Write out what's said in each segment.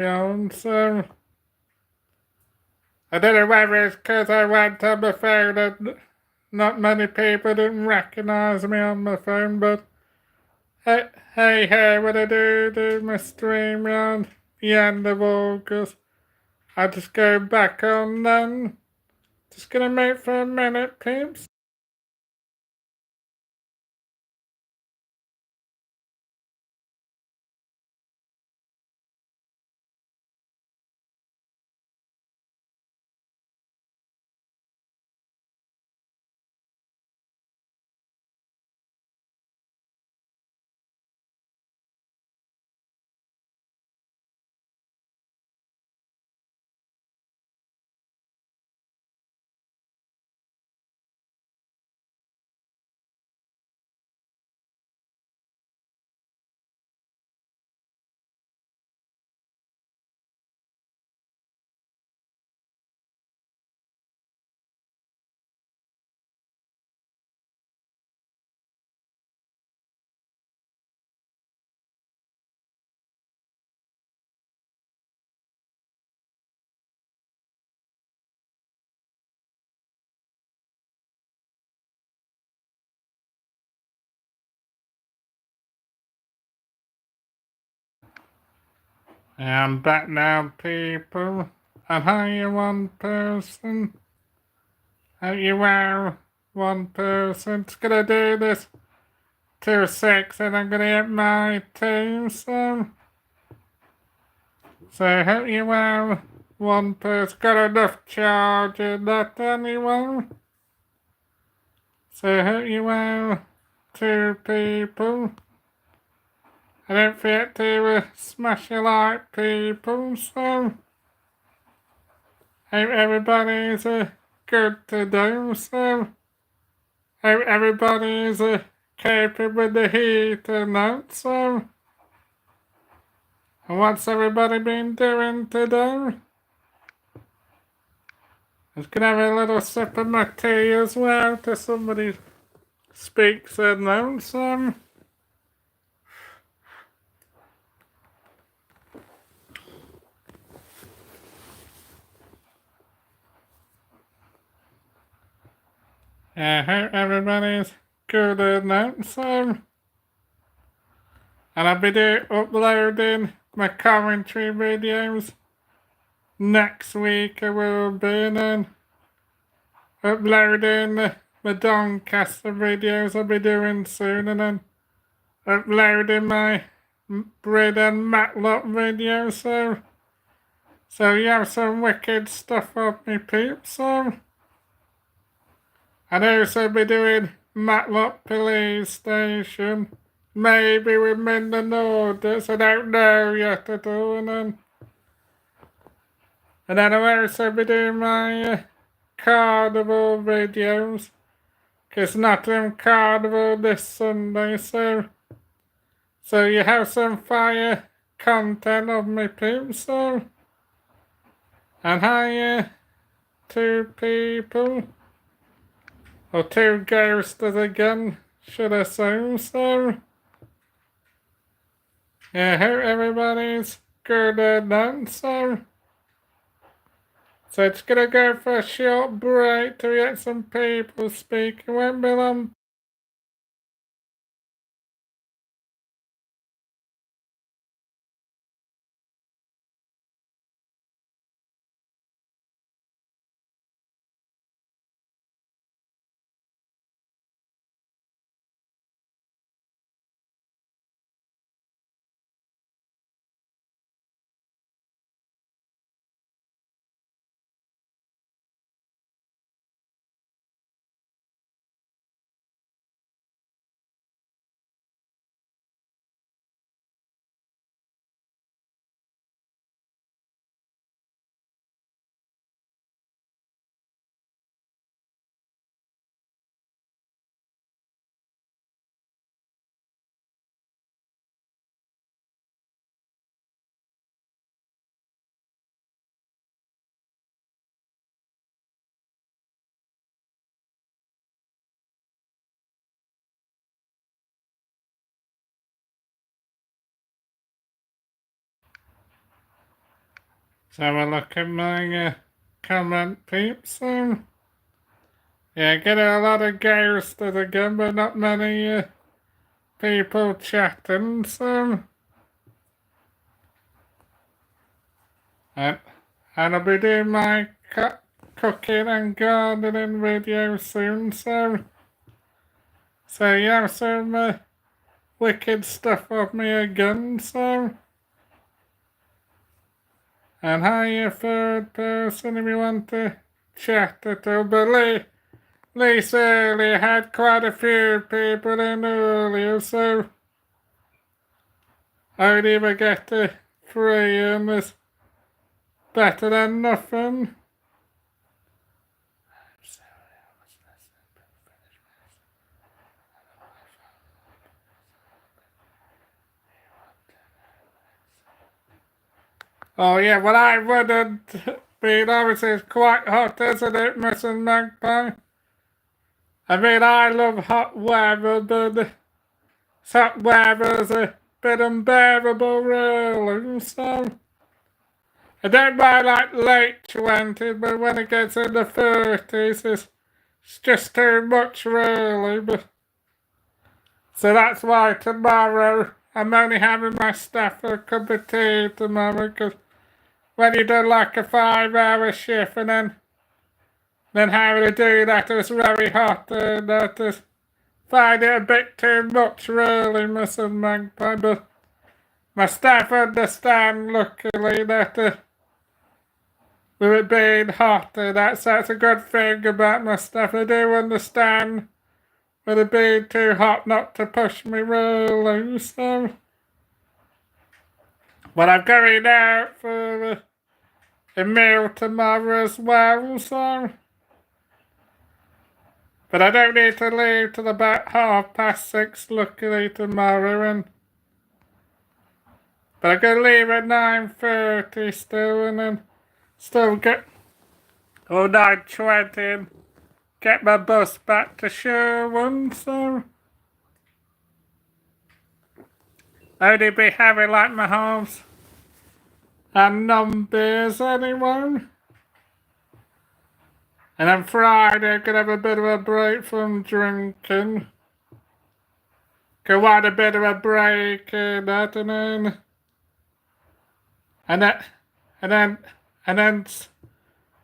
on, so I don't know whether it's because I went on the phone and not many people didn't recognise me on the phone, but hey, what I do my stream around the end of August. I just go back on then. Just gonna mute for a minute, peeps. I'm back now, people. And how you one person? How you well, one person? Just gonna do this 2-6 and I'm gonna get my team, so hope you well, one person. Got enough charge in that anyone? So hope you well, 2 people. I don't forget to smash your like, people, so hope everybody's good to do, so hope everybody's coping with the heat and that, so and what's everybody been doing today? I was gonna have a little sip of my tea as well till somebody speaks and then some. I hope everybody's good and that, so. And I'll be uploading my commentary videos next week. I will be then uploading my Doncaster videos I'll be doing soon, and then uploading my Bread and Matlock videos. So you have some wicked stuff of me, peeps. So I'd also be doing Matlock Police Station. Maybe with Minden Audits, I don't know yet at all, and then I'll also be doing my carnival videos, because Nottingham Carnival this Sunday, so you have some fire content of me, peeps, so. And hi, 2 people, or 2 ghosts again, should I say, so. Yeah, I hope everybody's good and that, so it's gonna go for a short break to get some people speaking. Won't be long. So have a look at my comment, peeps. Yeah, getting a lot of ghosted again, but not many people chatting. And I'll be doing my cooking and gardening video soon. So you have some wicked stuff of me again. And hi, third person, if you want to chat at all. But Lisa earlier had quite a few people in earlier, so I would either get to 3 and it's better than nothing. Oh yeah, well I wouldn't be, obviously it's quite hot, isn't it, Mrs. Magpie? I mean, I love hot weather, but hot weather's a bit unbearable really, so I don't mind like late 20s, but when it gets in the 30s, it's just too much really, but so that's why tomorrow I'm only having my stuff for a cup of tea tomorrow, because when you do like a 5-hour shift and then having to do that, it's very hot and that is find it a bit too much really, Mrs. Magpie, but my staff understand luckily that with it being hot, that's a good thing about my staff. They do understand with it being too hot not to push me really, so but I'm going out for a meal tomorrow as well, so but I don't need to leave till about 6:30 luckily tomorrow, but I'm gonna leave at 9:30 still and then still get 9:20 and get my bus back to Sherwin, so only be having like my halves and non-beers anyway. And then Friday I could have a bit of a break from drinking. Could want a bit of a break and that, and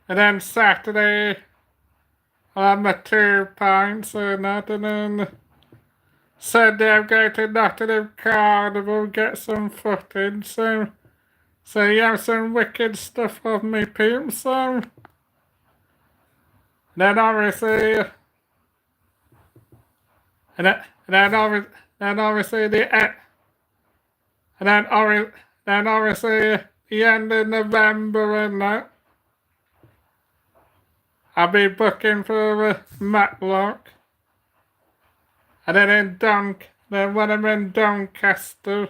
then Saturday I'll have my 2 pints and that, and then Sunday I'm going to Nottingham Carnival, get some footage, so you have some wicked stuff of me, peeps, so then obviously, and then obviously the end of November and that, I'll be booking for Matlock, and then when I'm in Doncaster,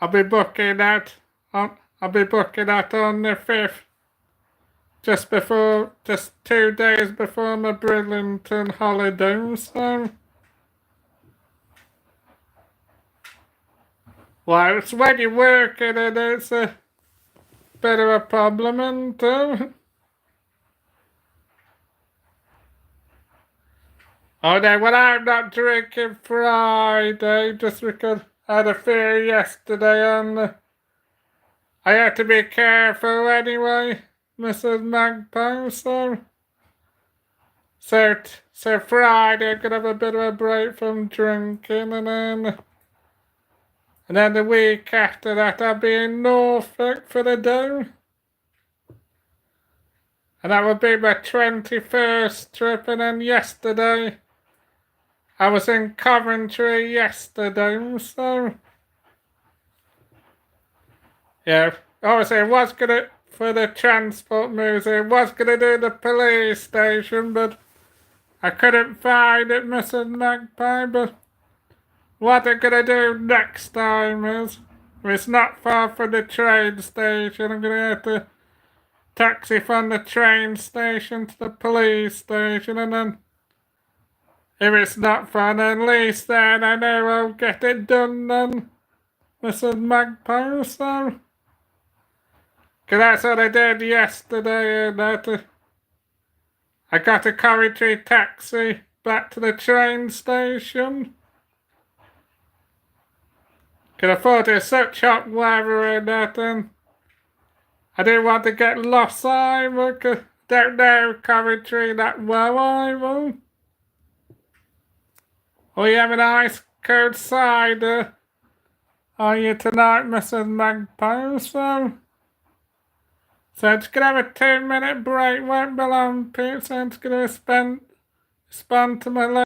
I'll be booking that on the 5th. Just 2 days before my Bridlington holiday, so well, it's when you're working and it's a bit of a problem, and oh no, well I'm not drinking Friday just because I had a fear yesterday and I had to be careful anyway, Mrs. Magpie, so Friday I'm gonna have a bit of a break from drinking, and then the week after that I'll be in Norfolk for the day. And that would be my 21st trip, and then yesterday I was in Coventry yesterday, so yeah, obviously I was gonna, for the transport museum, was gonna do the police station, but I couldn't find it, Mrs. Magpie, but what I'm gonna do next time is, if it's not far from the train station, I'm gonna have to taxi from the train station to the police station, and then if it's not far, then at least then I know I'll get it done then, Mrs. Magpie, so 'Cause that's what I did yesterday, and I got a Coventry taxi back to the train station. 'Cause I thought it was such hot weather and that, and I didn't want to get lost either, 'cause I don't know Coventry that well either. Will you have an ice cold cider? Are you tonight, Mrs. Magpie? So it's gonna have a 2-minute break, won't be long, Pete, so it's gonna respond to my letter.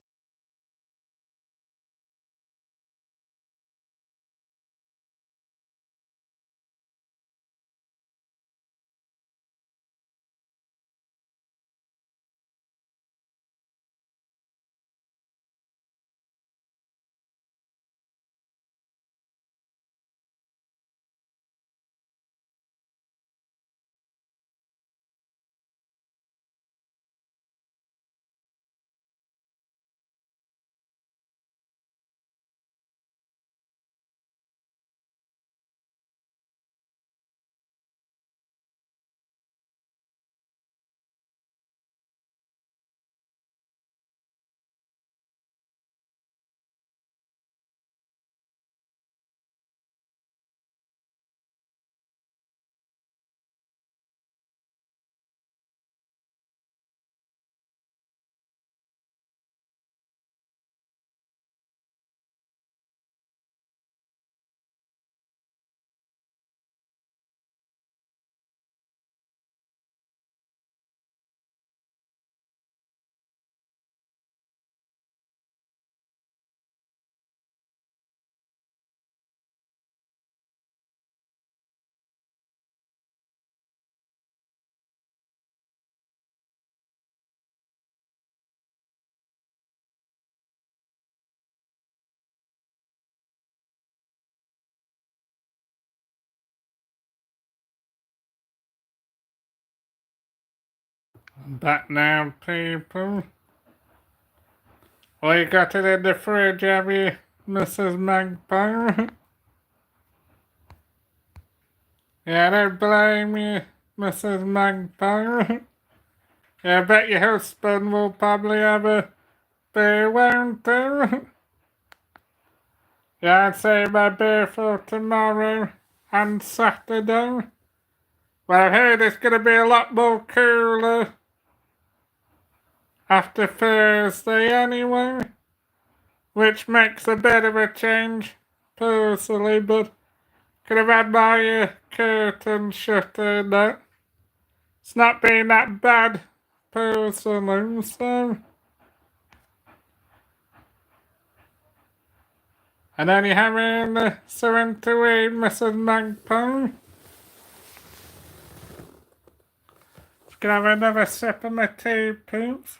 I'm back now, people. Well, you got it in the fridge, have you, Mrs. Magpie? Yeah, I don't blame you, Mrs. Magpie. Yeah, I bet your husband will probably have a beer, won't he? Yeah, I'd say my beer for tomorrow and Saturday. Well, I heard it's gonna be a lot more cooler after Thursday anyway, which makes a bit of a change personally, but could have had my curtain shut and that. It's not been that bad personally, so. And then you're having something to eat, Mrs. Magpie. Just gonna have another sip of my tea, peeps.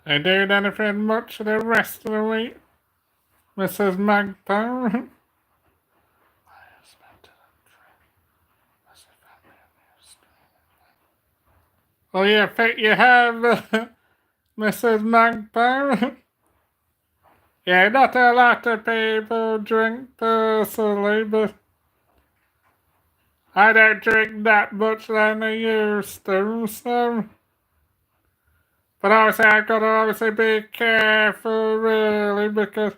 Are you doing anything much for the rest of the week, Mrs. Magpie? Oh, yeah, I think you have, Mrs. Magpie. Yeah, not a lot of people drink personally, but I don't drink that much than I used to, so. But obviously, I've got to obviously be careful, really, because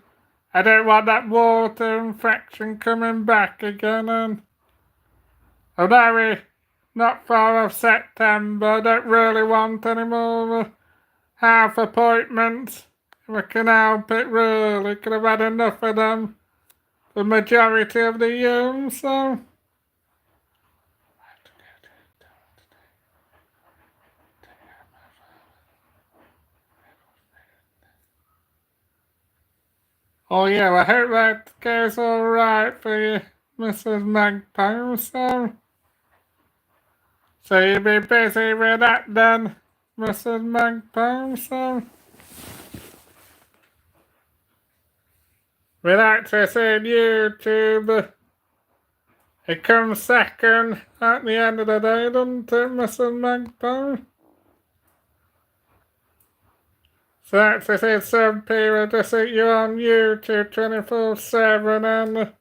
I don't want that water infection coming back again. And although we're not far off September, I don't really want any more half appointments. If I can help it, really. Could have had enough of them the majority of the year, so. Oh yeah, well, I hope that goes alright for you, Mrs. Magpie, so you'll be busy with that then, Mrs. Magpie, with accessing YouTube It comes second at the end of the day, doesn't it, Mrs. Magpie? So that's it, it's some people just see you on YouTube 24/7 and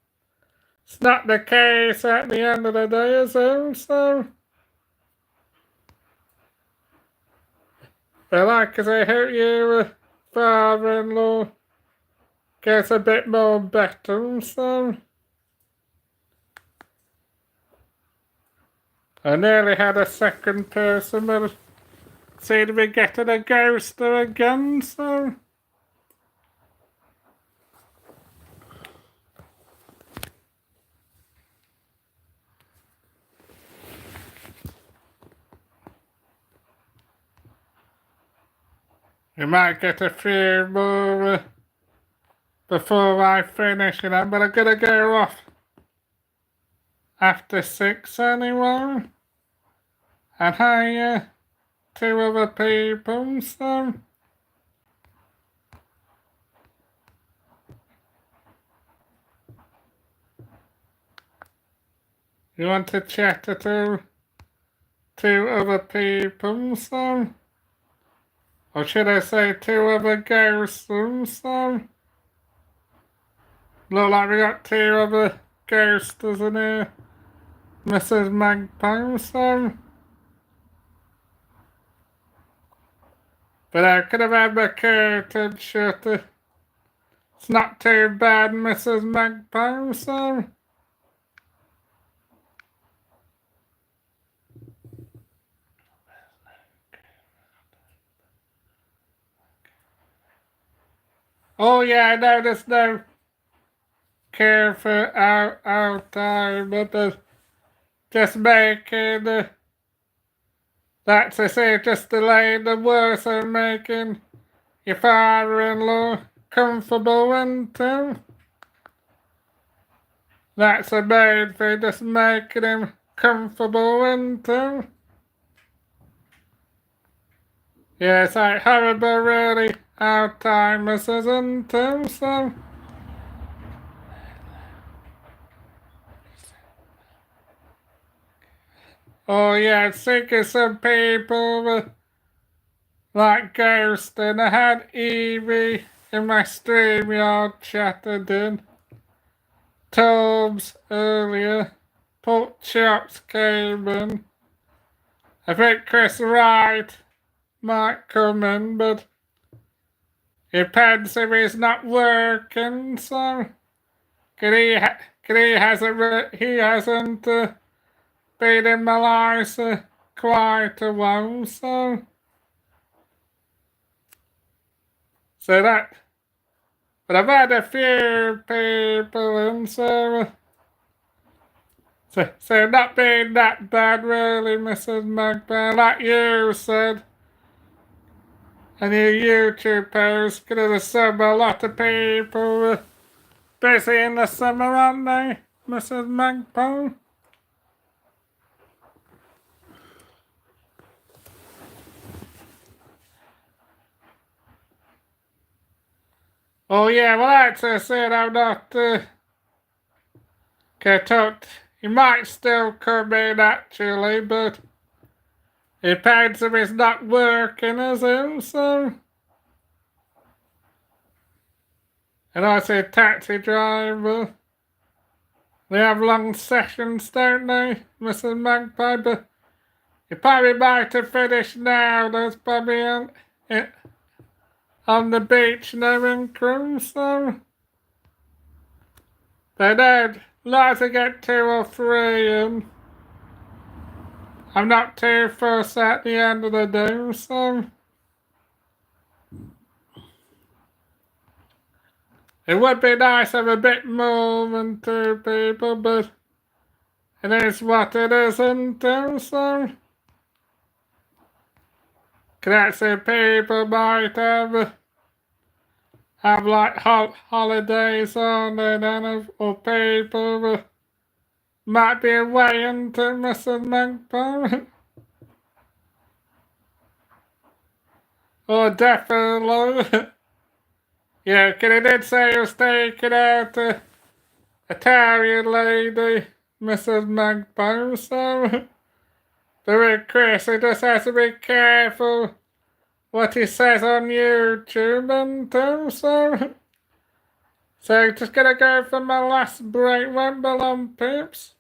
it's not the case at the end of the day, is it? So, but like I say, hope your father-in-law gets a bit more better, so. I nearly had a second person, but seemed to be getting a ghoster again, so. You might get a few more before I finish, but I'm gonna go off after 6 anyway. And hire 2 other people, so. You want to chat to 2 other people, so. Or should I say 2 other ghosts, so. Look like we got 2 other ghosts in here. Mrs. Magpie, so. But I could have had the curtain shut. It's not too bad, Mrs. Magpie, so. Oh yeah, I know there's no care for our time, but just making that's to say, just delaying the worse and making your father-in-law comfortable and that's the main thing, just making him comfortable and yeah, it's like horrible really, Alzheimer's isn't so. Oh yeah, sick of some people like ghosting. I had Evie in my StreamYard chatted in. Tomes earlier. Pork chops came in. I think Chris Wright might come in, but it depends if he's not working, so. He hasn't been in my life quite a while, so. So that, but I've had a few people in, so not being that bad really, Mrs. Magpie, like you said. And your YouTube post, because there's a lot of people busy in the summer, aren't they, Mrs. Magpie? Oh yeah, well that's I said, I'm not talked. He might still come in actually, but it depends if he's not working as him, so. And I say taxi driver. They have long sessions, don't they, Mrs. Magpie? But you probably might have finished now. There's probably on the beach now in cruise, so. They don't like to get 2 or 3 and I'm not too fussed at the end of the day, so. It would be nice to have a bit more than 2 people, but it is what it is, isn't it, so. Cause that's people might have like holidays on and then or people might be away into Mrs. Magpie. Oh, definitely. Yeah, cause he did say he was taking out a Italian lady Mrs. Magpie, so the big Chris, he just has to be careful what he says on YouTube and things, so just gonna go for my last break, won't be long, peeps.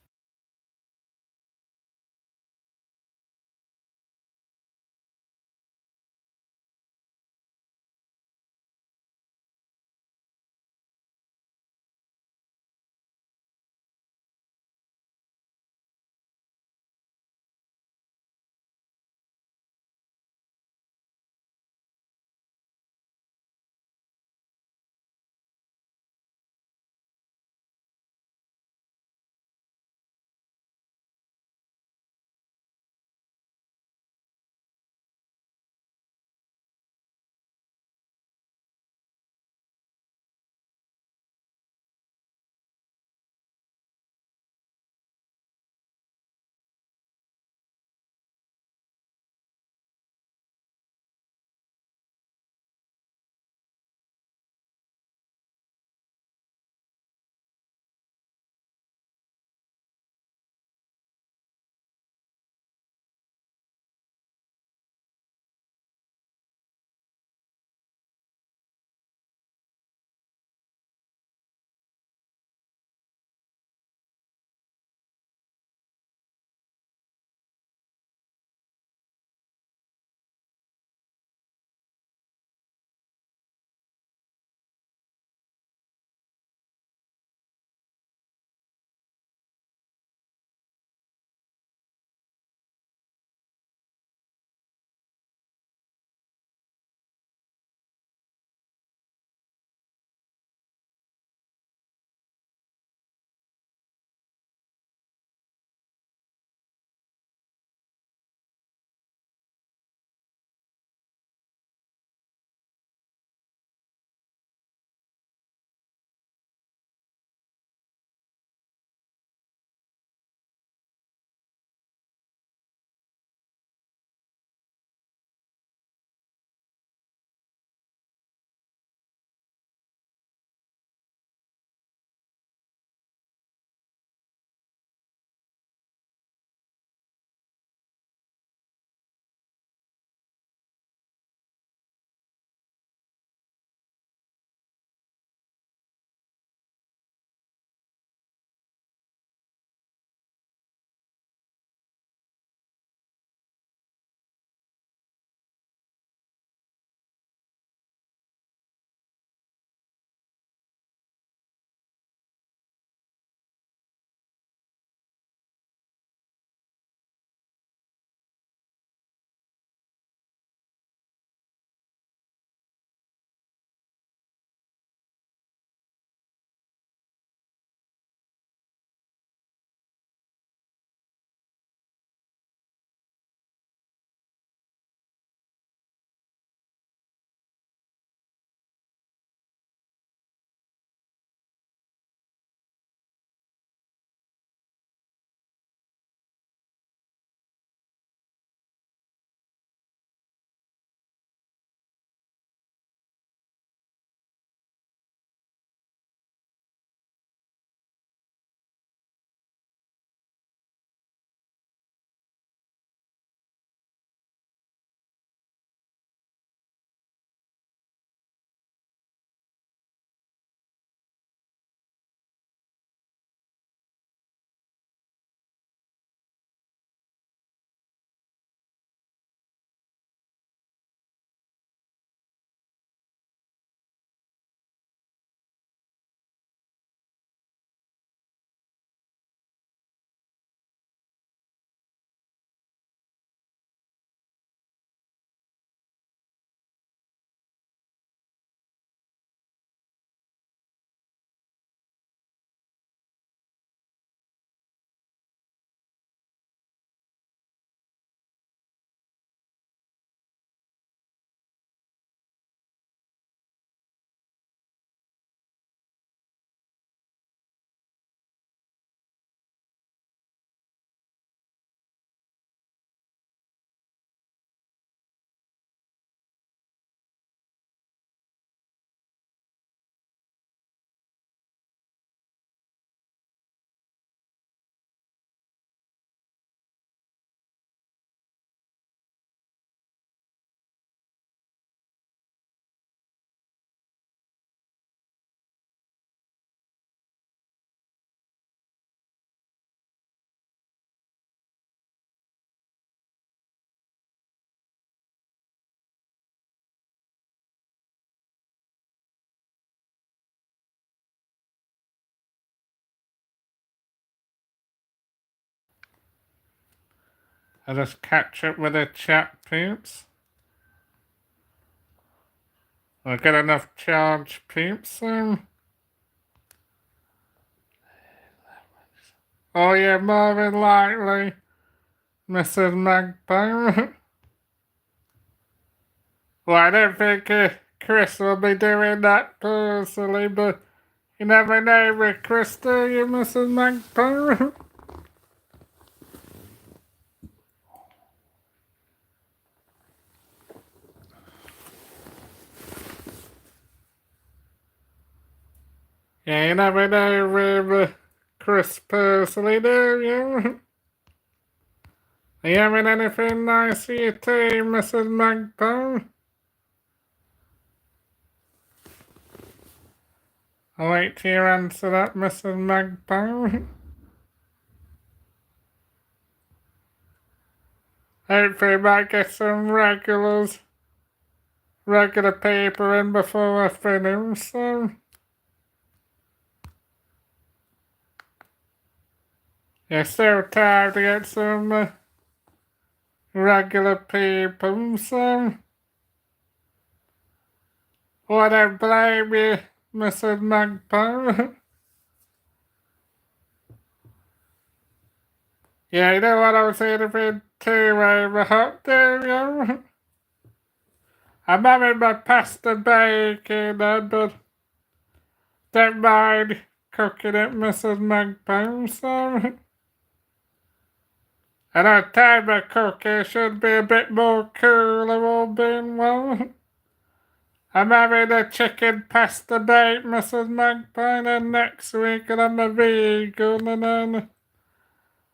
I just catch up with the chat, peeps. I'll get enough charge, peeps. Oh yeah, more than likely, Mrs. Magpie. Well, I don't think Chris will be doing that personally, but you never know with Chris, do you, Mrs. Magpie? Yeah, you never know with Chris personally, do you? Are you having anything nice for your tea, Mrs. Magpie? I'll wait till you answer that, Mrs. Magpie. Hopefully I might get some regular paper in before I finish, so... Yeah, still time to get some regular people, so... Well, I don't blame you, Mrs. Magpie. Yeah, you know what I was anything too over hot, do you? I'm having my pasta bacon then, but don't mind cooking it, Mrs. Magpie, so... And our time of cooking should be a bit more cooler, all being well. I'm having a chicken pasta bake, Mrs. Magpie, and next week and I'm a vegan, and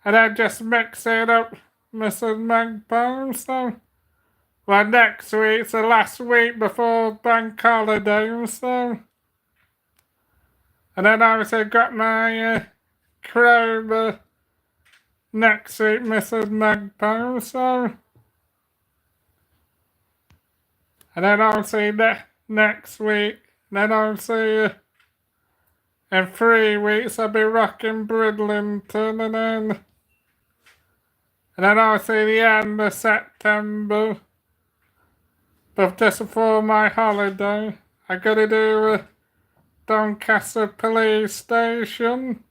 then just mix it up, Mrs. Magpie, so... Well, next week's the last week before bank holiday, so... And then obviously got my Chrome next week, Mrs. Magpie, so... And then obviously next week, then obviously in 3 weeks I'll be rocking Bridlington, and then obviously the end of September, but just before my holiday, I gotta do Doncaster Police Station.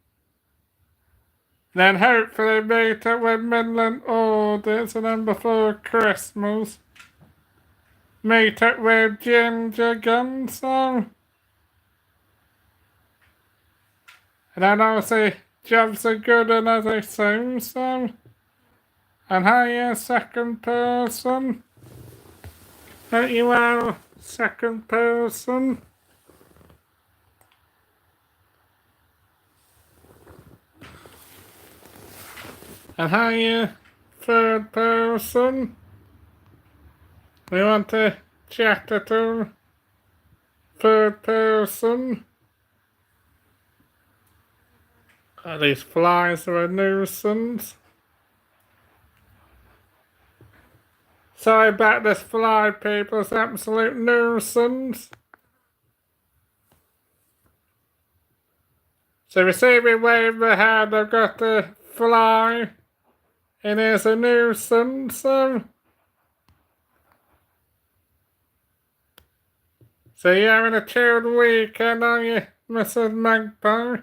Then hopefully meet up with Midland Audits, and then before Christmas, meet up with Ginger Gun, so... And then obviously jobs are good and as I say, so... And hire second person. Don't you are second person? And hire third person. We want to chat to third person. Oh, these flies are a nuisance. Sorry about this fly, people. It's an absolute nuisance. So we see me wave my hand. I've got a fly. And it's a nuisance. So you're having a chilled weekend, are you, Mrs. Magpie?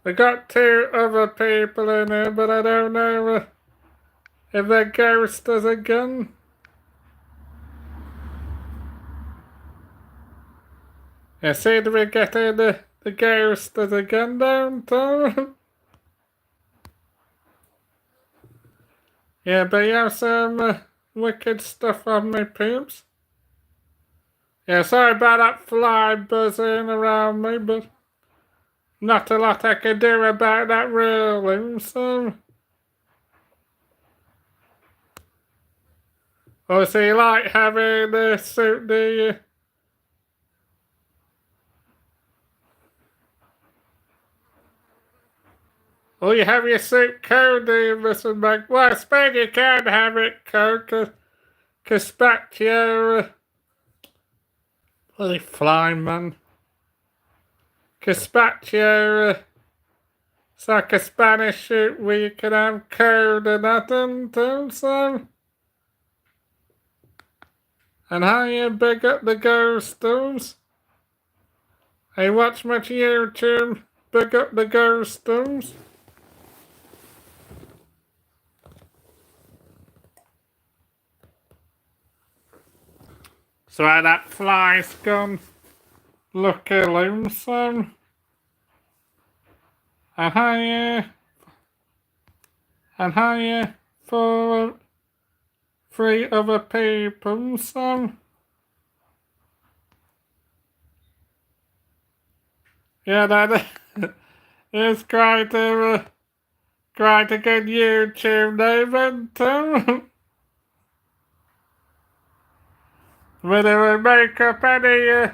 We got 2 other people in here, but I don't know if they're ghosters again. Yeah, see, do we get in the ghosters again, don't we? Yeah, but you have some wicked stuff on me, peeps. Yeah, sorry about that fly buzzing around me, but not a lot I can do about that really, so... Oh, so you like having the suit, do you? Oh, you have your suit coat, do you, Mr. Mac? Well, I suppose you can have it coat, cause back to your... bloody fly, man. Cause back to your It's like a Spanish shoot where you can have code and nothing too, so. And how you big up the ghostos? I watch much YouTube, big up the ghostos. So that fly's gone. Lucky lonesome. And how you for 3 other people, so. Yeah, that is quite a good YouTube name, too. But it would make up any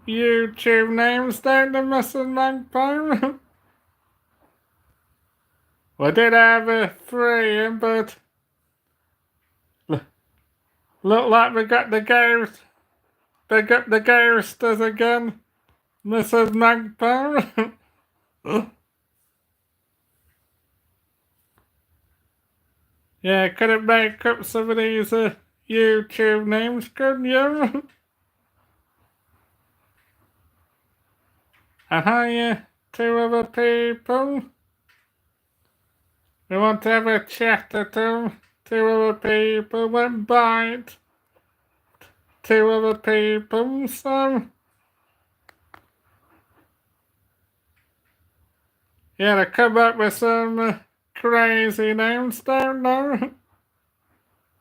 YouTube names down the Missing Magpie. We did have 3, but look like we got the ghost. They got the ghosters again, Mrs. Magpie. Yeah, couldn't make up some of these YouTube names, could you? And how 2 other people? We want to have a chat at them. 2 other people went bite. 2 other people, so. Yeah, they come up with some crazy names, don't know.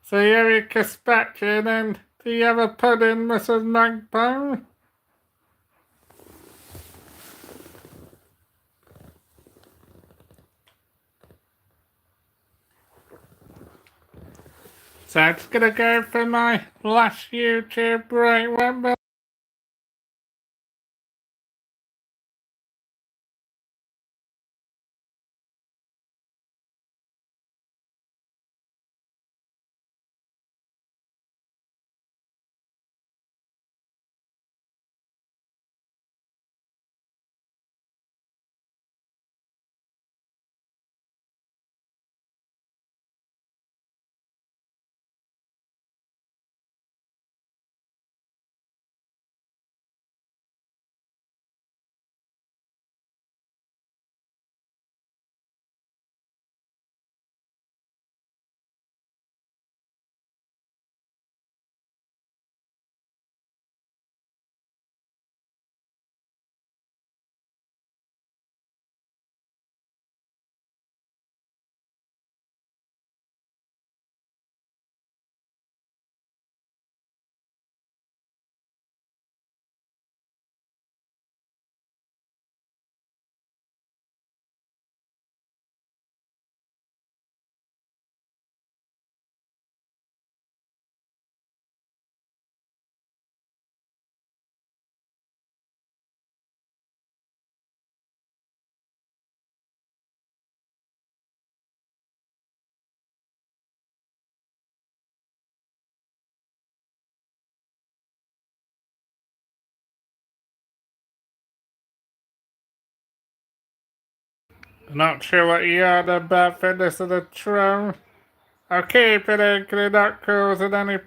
So you have your gazpacho and do you have a pudding, Mrs. Magpie? So it's gonna go for my last YouTube break, remember? Not sure what you are about fitness of the throne. I'll keep it in, not causing any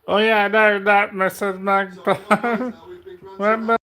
Oh yeah, I know that, Mrs. Magpie. Remember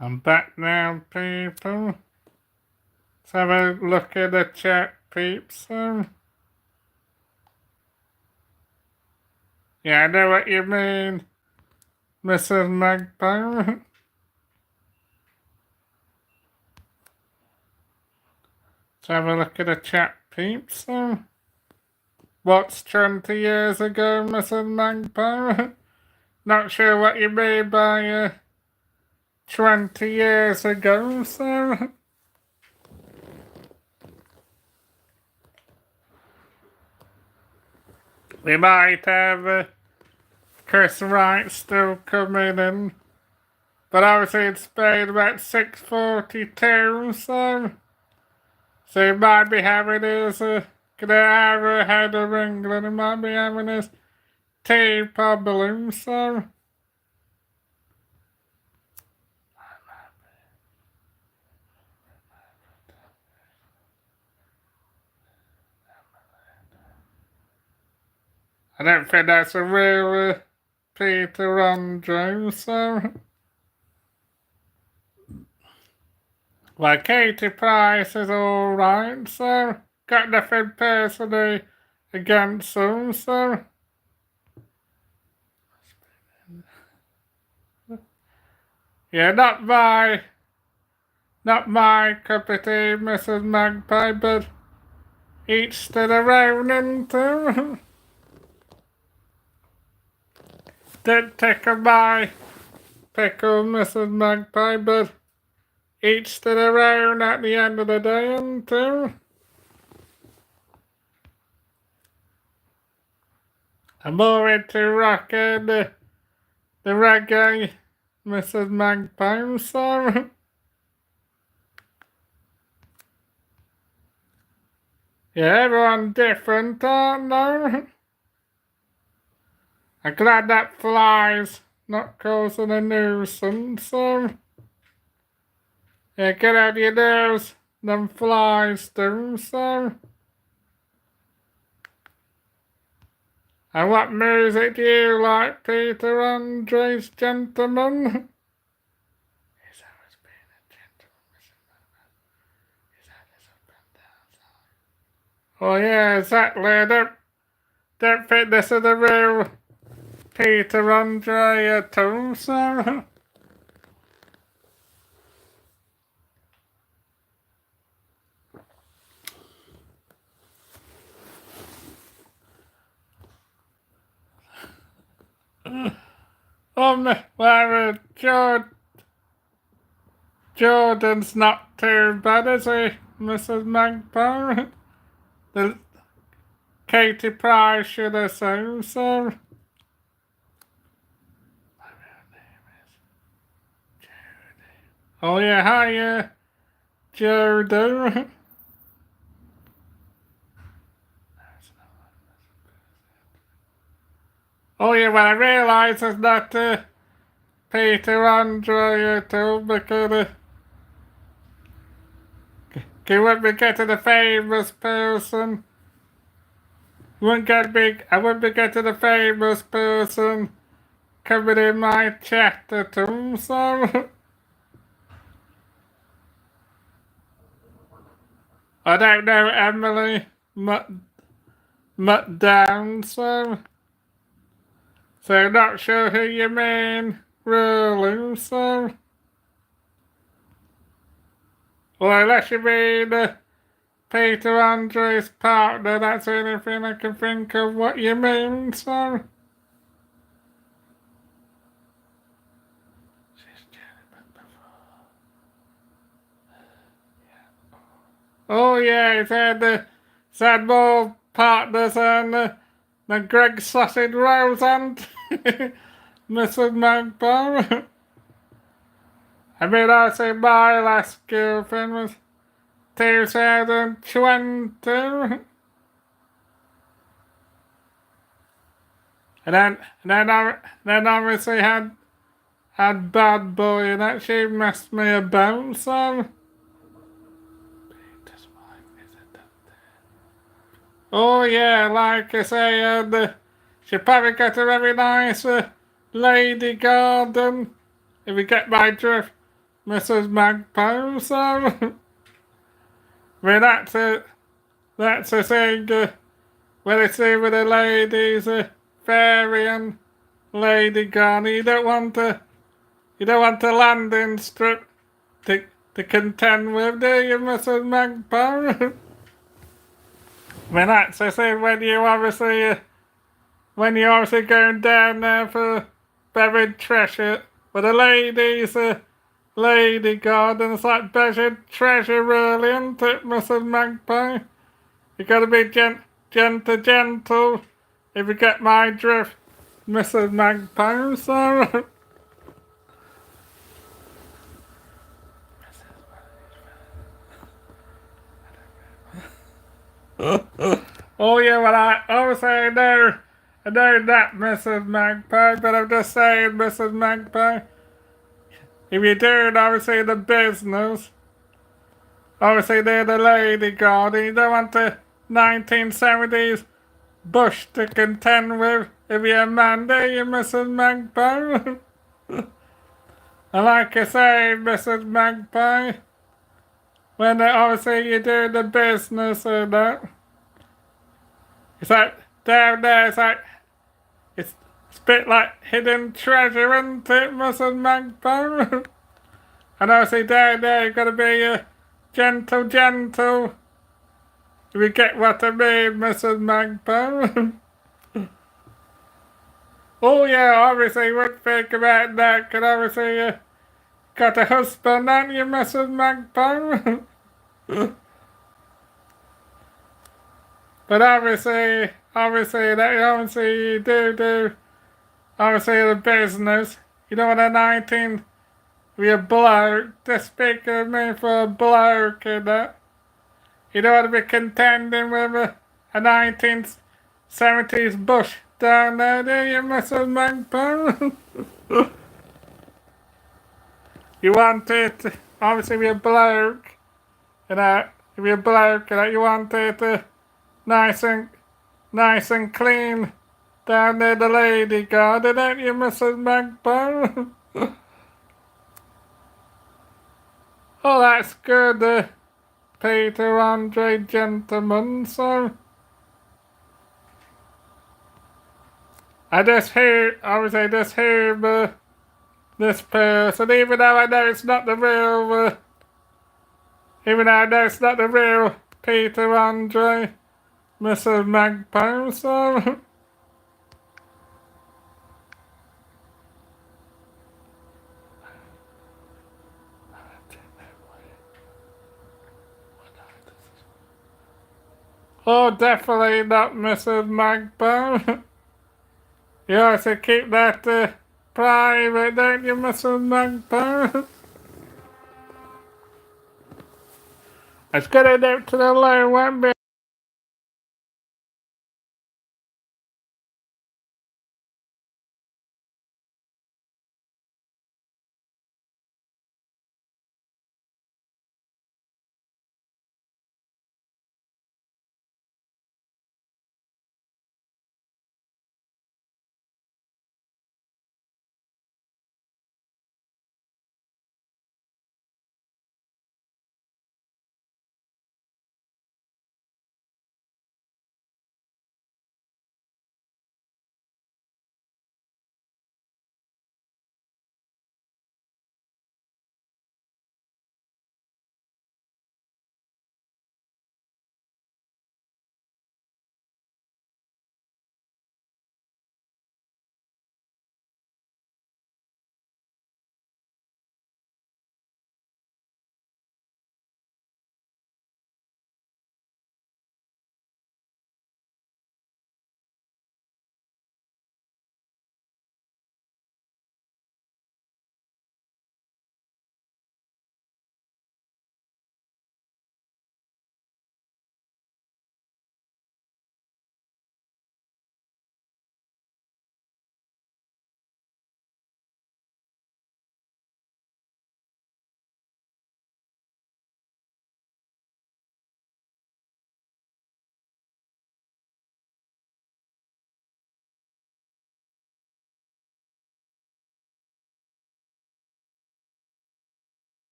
I'm back now, people. Let's have a look at the chat, peeps. Yeah, I know what you mean, Mrs. Magpie. Let's have a look at the chat, peeps. What's 20 years ago, Mrs. Magpie? Not sure what you mean by 20 years ago, so. We might have Chris Wright still coming in. But obviously it's Spain about 6:42, so he might be having his get an hour ahead of England. He might be having his tea problem, so. I don't think that's a real Peter Andre, so. Well, Katie Price is alright, so. Got nothing personally against them, so. Yeah, not my cup of tea, Mrs. Magpie, but each to their own, and did tickle my pickle, Mrs. Magpie, but each to their own at the end of the day, and I'm more into rocking the reggae, Mrs. Magpie, so. Yeah, everyone different, aren't they? I'm glad that flies not causing a nuisance, so. Yeah, get out your nose, them flies do, so. And what music do you like, Peter Andre's gentleman? He's always been a gentleman, Mr. Magpie. He's had his up and down. Oh yeah, exactly. I don't think this is the real Peter Andre at all, so. Well, Jordan's not too bad, is he, Mrs. Magpie? The Katie Price should have said so. My real name is Jody. Oh yeah, hi, Jody. Oh yeah, well I realise it's not Peter Andre at all because he wouldn't be getting a famous person. I wouldn't be getting a famous person coming in my chat at all, so. I don't know Emily Down, so not sure who you mean, really, so. Well, unless you mean Peter Andre's partner, that's the only thing I can think of what you mean, so. Oh yeah, he's had more partners than Greg Sausage Rose and Mrs. Magpie. I mean, I say my last girlfriend was 2020. And then obviously had Bad Boy, and that she messed me about, so. Oh yeah, like I say, she probably got a very nice lady garden, if you get my drift. Mrs. Magpie, so I mean that's a thing when it's with the ladies, fairy and lady gone. You don't want a landing strip to contend with, do you, Mrs. Magpie? I mean that's the thing when you're obviously going down there for buried treasure with the ladies, lady god, and it's like buried treasure, really, isn't it, Mrs. Magpie? You gotta be gentle, if you get my drift, Mrs. Magpie, so. Oh yeah, well obviously I know that, Mrs. Magpie, but I'm just saying, Mrs. Magpie, if you're doing obviously the business, obviously they're the lady god, and you don't want the 1970s bush to contend with if you're a man, do you, Mrs. Magpie? And like I say, Mrs. Magpie, when obviously you do the business and that, it's like down there, it's a bit like hidden treasure, isn't it, Mrs. Magpie? And obviously down there you've got to be gentle, if you get what I mean, Mrs. Magpie. Oh yeah, obviously you would think about that, because obviously you got a husband, haven't you, Mrs. Magpie? But obviously you do obviously the business. You don't want a 19 be a bloke to speak of me for a bloke and that. You don't want to be contending with a 1970s bush down there, do you, Mrs. Magpie? You want it to obviously be a bloke, to be a bloke, you want it nice and nice and clean down there, the lady garden, don't you, Mrs. Magpie? Oh, that's good, Peter Andre gentleman, so I just hear this person, even though I know it's not the real, even though I know it's not the real Peter Andre, Mrs. Magpie, so. Oh, definitely not Mrs. Magpie. You have to keep that private, don't you, Mrs. Magpie? Let's get it out to the low one.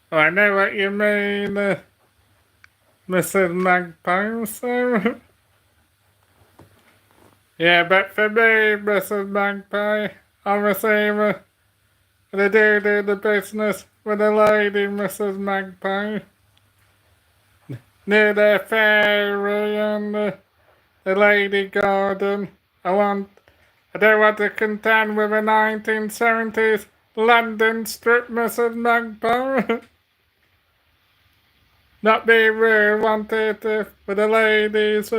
Oh, I know what you mean, Mrs. Magpie, so... Yeah, but for me, Mrs. Magpie, obviously, they do the business with a lady, Mrs. Magpie. Near the fairy and the lady garden. I don't want to contend with a 1970s London strip, Mrs. Magpie. Not be rude, wanted for the ladies.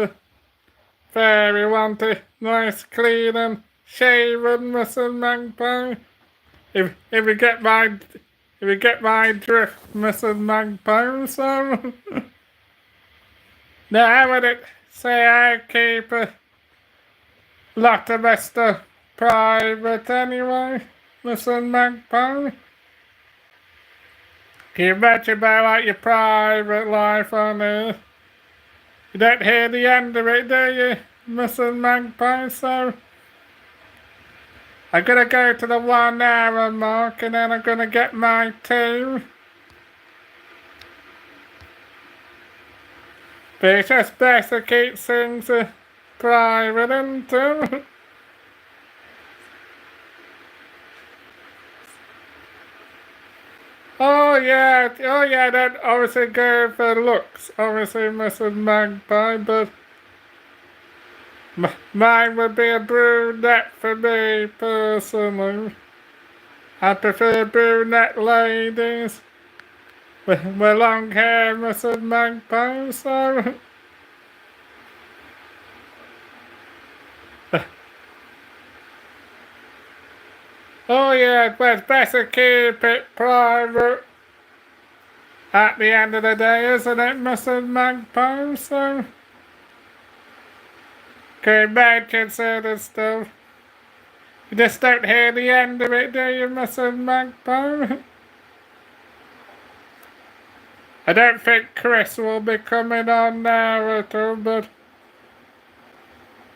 Fairy wanted nice, clean and shaven, Mrs. Magpie. If you get my drift, Mrs. Magpie, so now I would say I keep a lot of my stuff private anyway, Mrs. Magpie. Can you imagine about like your private life on here? You don't hear the end of it, do you, Mrs. Magpie? So I'm gonna go to the 1 hour mark and then I'm gonna get my tea. But it's just best to keep things private, isn't it? Oh yeah, then obviously go for looks, obviously Mrs. Magpie, but mine would be a brunette for me, personally. I prefer brunette ladies with long hair, Mrs. Magpie, so... Oh yeah, but it's better keep it private at the end of the day, isn't it, Mrs. Magpie, so... Can you imagine certain stuff? You just don't hear the end of it, do you, Mrs. Magpie? I don't think Chris will be coming on now at all, but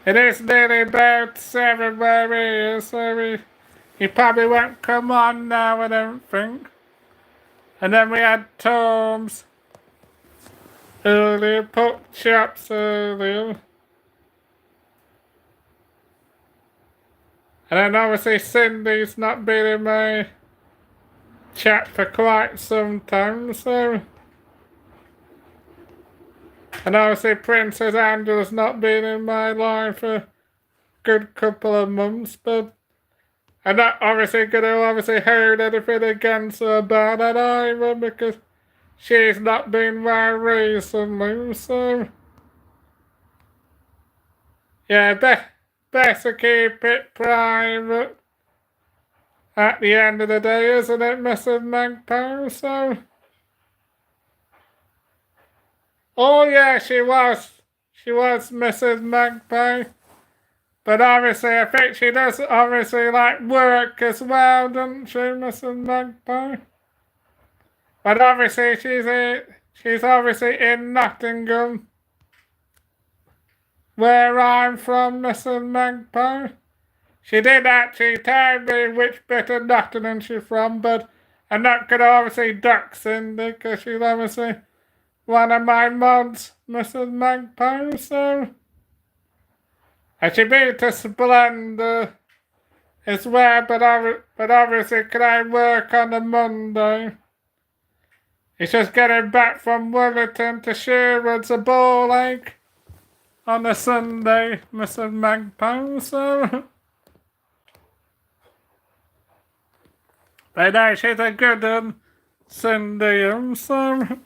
it is nearly about 7 where he is, so he probably won't come on now, I don't think. And then we had Tom's earlier, pork chops earlier. And then obviously Cindy's not been in my chat for quite some time, so... And obviously Princess Angela's not been in my life for a good couple of months, but I'm not obviously going to hold anything against her about that either, because she's not been well recently, so... Yeah, best to keep it private at the end of the day, isn't it, Mrs. Magpie, so... Oh yeah, she was Mrs. Magpie. But obviously, I think she does obviously like work as well, doesn't she, Mrs. Magpie? But obviously, she's obviously in Nottingham, where I'm from, Mrs. Magpie. She did actually tell me which bit of Nottingham she's from, but I'm not gonna obviously duck Cindy, because she's obviously one of my mods, Mrs. Magpie, so... And she beat to Splendor as well, but obviously can I work on a Monday? It's just getting back from Wellington to Sherwood's a ball ache on a Sunday, Mrs. Magpie, so... But no, she's a good one, Cindy, so...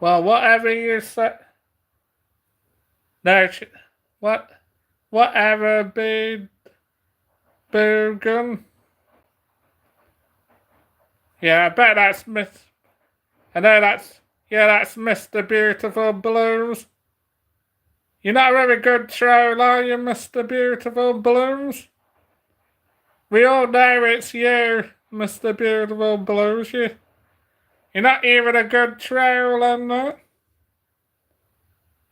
Well, whatever you say... No, whatever be Boogan. Yeah, I bet that's that's Mr. Beautiful Blues. You're not a very good troll, are you, Mr. Beautiful Blues? We all know it's you, Mr. Beautiful Blues. You're not even a good troll on that.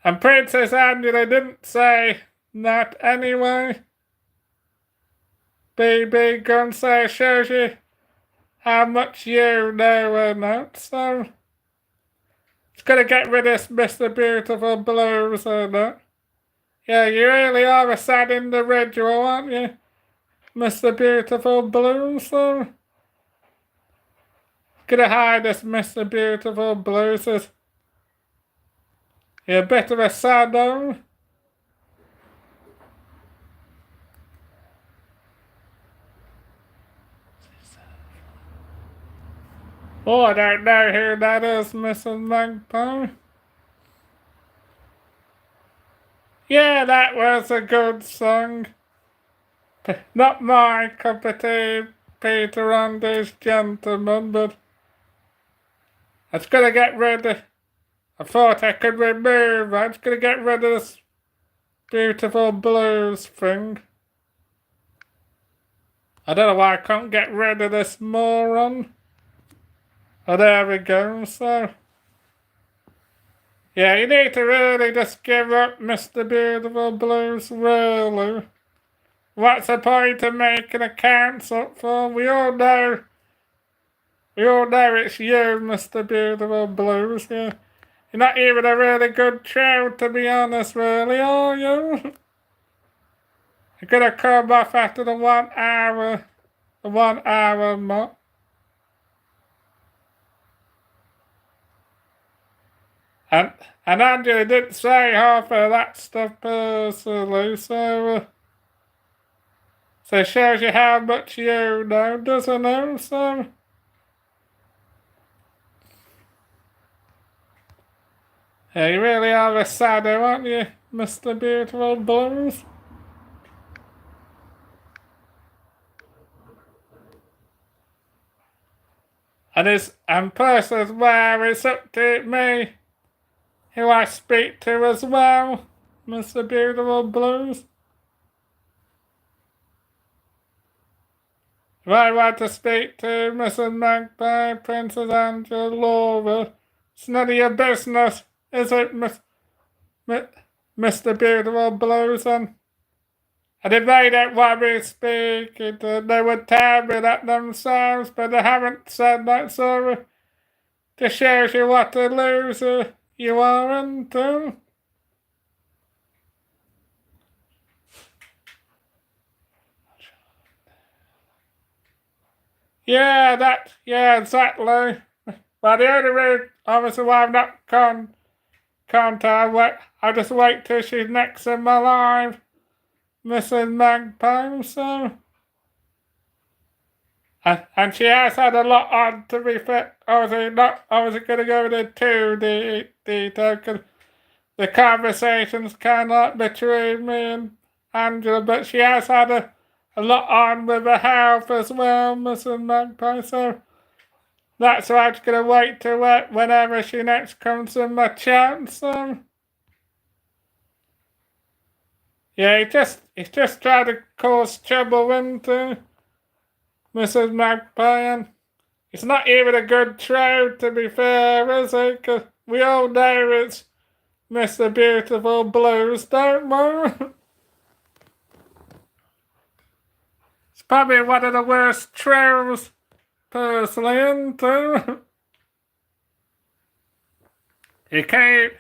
And Princess Angela didn't say that anyway. BB gun say shows you how much you know or not, so it's gonna get rid of Mr. Beautiful Blues or not. Yeah, you really are a sad individual, aren't you, Mr. Beautiful Blues? So gonna hide this Mr. Beautiful Blues. You're a bit of a saddo. Oh, I don't know who that is, Mrs. Magpie. Yeah, that was a good song. Not my cup of tea, Peter and his gentleman, but I was gonna get rid of. I thought I could remove. I was gonna get rid of this beautiful blues thing. I don't know why I can't get rid of this moron. Oh, there we go, so. Yeah, you need to really just give up Mr. Beautiful Blues, really. What's the point of making accounts up for? We all know it's you, Mr. Beautiful Blues. You're not even a really good show, to be honest, really, are you? You're gonna come off after the 1 hour mark. And Angela didn't say half of that stuff personally, so it shows you how much you know, doesn't it? So yeah, you really are a saddo, aren't you, Mr. Beautiful Blues? And plus as well, it's up to me who I speak to as well, Mr. Beautiful Blues. If I want to speak to Mrs. Magpie, Princess Angela, Laura, it's none of your business, is it, Mr. Beautiful Blues? And if they don't want me speaking, they would tell me that themselves, but they haven't said that, so it just shows you what a loser you are into. Yeah, exactly. But the only reason, obviously, why I'm not contact, I'll just wait till she's next in my life, Mrs. Magpie, so. And she has had a lot on, to be fair. I was going to go into the detail, because the conversation's kind of between me and Angela, but she has had a lot on with her health as well, Mrs. Magpie, so that's why I'm just going to wait till whenever she next comes in my chat, so. Yeah, he's just trying to cause trouble into Mrs. Magpie, and it's not even a good show, to be fair, is it? 'Cause we all know it's Mr. Beautiful Blues, don't we? It's probably one of the worst shows, personally, isn't it? You can't.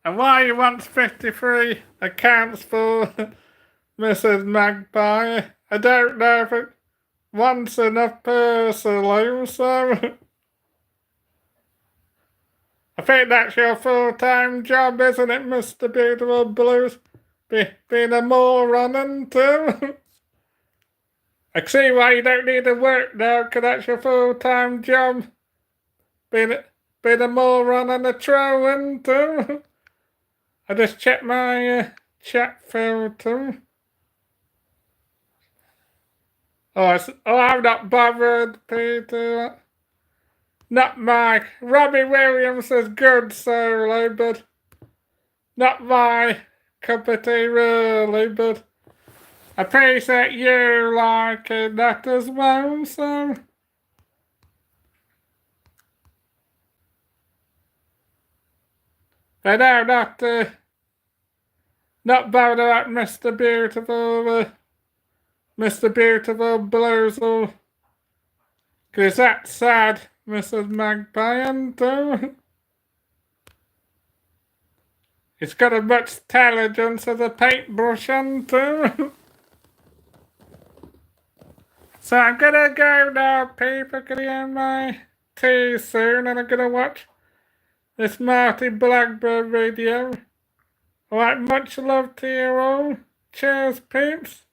And why he wants 53 accounts for Mrs. Magpie, I don't know if it wants enough personally, so. I think that's your full-time job, isn't it, Mr. Beautiful Blues? Being a moron, isn't it? I see why you don't need to work now, because that's your full-time job. Being a moron and a troll, isn't it? I just checked my chat filter. I'm not bothered, Peter. Not my. Robbie Williams is good solo, but not my cup of tea, really. But I appreciate you liking that as well, so. But no, not not bother about Mr. Beautiful, Mr. Beautiful Blousel. 'Cause that's sad, Mrs. Magpie, and it's got as much intelligence as a paintbrush, and so I'm gonna go now, people. Gonna get my tea soon, and I'm gonna watch this Marty Blackbird video. Alright, much love to you all. Cheers, peeps.